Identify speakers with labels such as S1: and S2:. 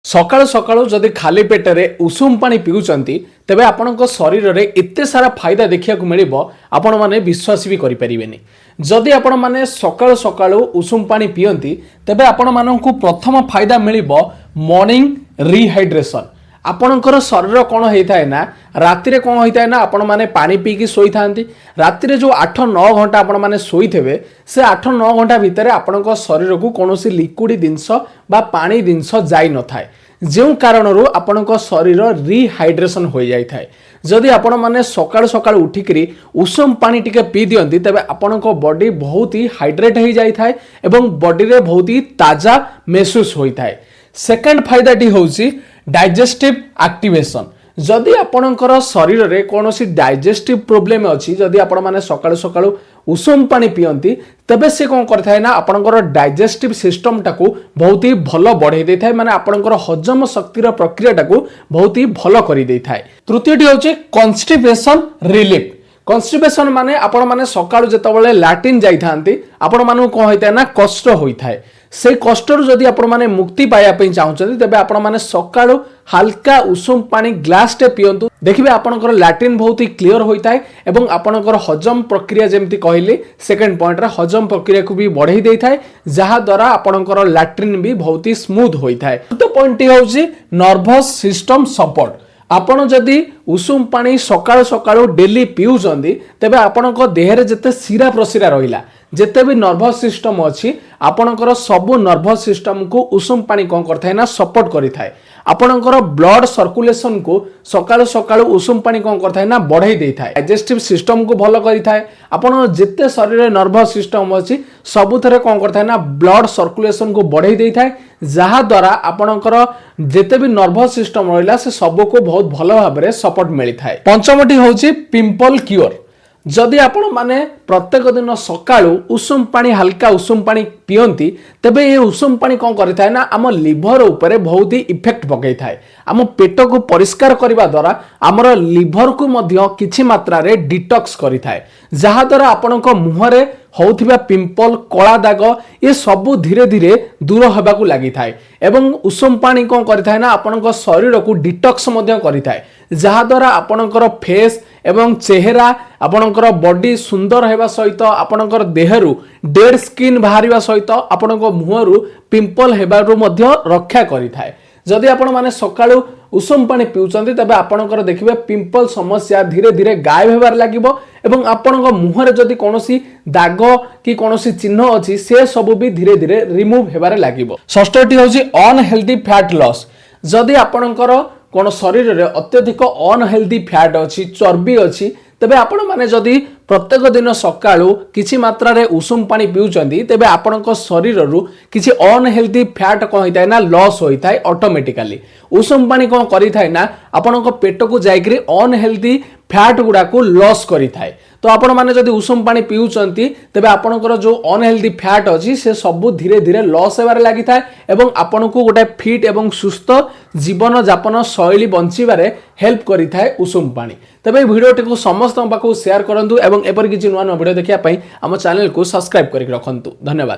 S1: सकाळु सकाळु जदि खाली पेटरे उषुम पानी पिउचंती तेबे आपणक शरीर रे एते सारा फायदा देखिया को मिलिबो आपण माने विश्वास भी करि परिबेनी। जदि आपण माने सकाळु सकाळु उषुम पानी पियंती तेबे आपण माननकु प्रथम फायदा मिलिबो मॉर्निंग रिहाइड्रेशन। आपणकर शरीर कौन होता है ना राति रे कौन होता है ना आपण माने पानी पी की सोई थांती। राति रे जो 8-9 घंटा आपण माने सोई थेबे से 8-9 घंटा भितर आपणक शरीर को कौनसी लिक्विड जिंस बा पानी जिंस जाई न थाए जो कारणरू आपणक शरीर रिहाइड्रेशन हो जाई थाए। जदि आपण माने सकाळ सकाळ उठिकरी उषुम पानी टिके पी दियंती तेबे आपणक बॉडी बहुत ही हाइड्रेट हो जाई थाए एवं बॉडी रे बहुत ही ताजा महसूस होई थाए। सेकंड फायदाटी होउची डाइजेस्टिव एक्टिवेशन। जदि आपणकर शरीर रे कोनोसी डाइजेस्टिव प्रॉब्लम अछि जदि आपण माने सकाळ सकाळ उषुम पानी पियंती तबे से कोन करथाय ना आपणकर डाइजेस्टिव सिस्टम टाकू बहुत ही भलो बढ़ाई दे थाय माने आपणकर हजम शक्तिर प्रक्रिया टाकू बहुत ही भलो करि दे थाय। तृतीयटी होछि कॉन्स्टिपेशन रिलीफ। कॉन्स्टिपेशन माने आपण माने सकाळ जेतबेले लैट्रिन जाई थांती आपण मानु कोन होइता ना कष्ट होइथाय। से कष्टर जदि आपण माने मुक्ति पाया पे चाहउछथि तबे आपण माने सकाळो हल्का उषुम पानी ग्लास टे पियंतु देखिबे आपणकर लैट्रिन बहुत ही क्लियर होइताय एवं आपणकर हजम प्रक्रिया जेमति कहली सेकंड पॉइंट रे हजम प्रक्रिया को भी बढ़ाई देइथाय जहा द्वारा आपणकर लैट्रिन भी बहुत ही स्मूथ होइथाय। तो पॉइंट होउची नर्वस सिस्टम सपोर्ट। आपण जदि उषुम पानी सकाळ सकाळ डेली पिउचंदी तबे आपणक देहरे जते सिरा प्रसिरा रहिला जेते भी नर्वस सिस्टम अछि आपणकर सब नर्वस सिस्टम को उषुम पानी कोन करथाय ना सपोर्ट करिथाय। आपणकर ब्लड सर्कुलेशन को सकाळ सकाळ उषुम पानी कोन करथाय ना बढ़ाई देइथाय। डाइजेस्टिव सिस्टम को भलो करिथाय। आपण जेते शरीर रे नर्वस सिस्टम अछि सबुथरे कोन करथाय ना ब्लड सर्कुलेशन को बढ़ाई देइथाय जहा द्वारा आपणकर जेते भी नर्वस सिस्टम रहिला से सब को बहुत भलो भाबरे सपोर्ट मिलिथाय। पंचमटी होछि पिंपल क्योर। जदि आपण माने प्रत्येक दिन सकाळु उषुम पानी हल्का उषुम पानी पियंती तबे ये उषुम पानी कोन करिथाय ना आम लिवर उपरे बहुत ही इफेक्ट पकई थाए। आम पेट को परिष्कार करबा द्वारा आमर लिवर को मध्य किछि मात्रा रे डिटॉक्स करिथाय जहा द्वारा आपणक मुहरे होउथिबा पिंपल कला दाग ये सब धीरे धीरे दूर होबाकू लागि थाए एवं उषुम पानी कोन करिथाय ना आपणक शरीर को डिटॉक्स मध्य करिथाय जहा द्वारा आपणकर फेस एवं चेहरा आपणकर बॉडी सुंदर हेबा सहित आपणकर देहरु डेड स्किन बाहरिबा सहित आपणक मुहरु पिंपल हेबारु मध्य रक्षा करिथाय। जदि आपण माने सकाळु उषुम पानी पिउचंती तबे आपणकर देखिबे पिंपल समस्या धीरे धीरे गायब हेबार लागिबो एवं आपणक मुहरे जदि कोनोसी दाग कि कोनोसी चिन्ह अछि से सब भी धीरे धीरे रिमूव हेबार लागिबो। षष्ठटी होछि अनहेल्दी फैट लॉस। जदि आपणकर कोन शरीर रे अत्यधिक अनहेल्दी फैट अछि चर्बी अछि तबे आपण माने जदि प्रत्येक दिन सकाळु किछि मात्रा रे उषुम पानी पिउचंदी तबे आपणक शरीर रु किछि अनहेल्दी फैट कोन होइताय ना लॉस होइताय ऑटोमेटिकली। उषुम पानी कोन करिथाय ना आपणक पेट को जाइकरी अनहेल्दी फैट गुडा को लॉस करिथाय। तो आपण माने जदि उषुम पानी पिउचंती तबे आपणकर जो अनहेल्दी फैट अछि से सब धीरे धीरे लॉस हेबार लागि थाए एवं आपणको गोटे फिट एवं सुस्थ जीवन यापन शैली बंचिबारे हेल्प करिथाय उषुम पानी। तबे वीडियोटी को समस्त पाखु शेयर करंतु एवं एपर किछि नुवा नुवा वीडियो देखिया पई हम चैनल को सब्सक्राइब करि रखंतु। धन्यवाद।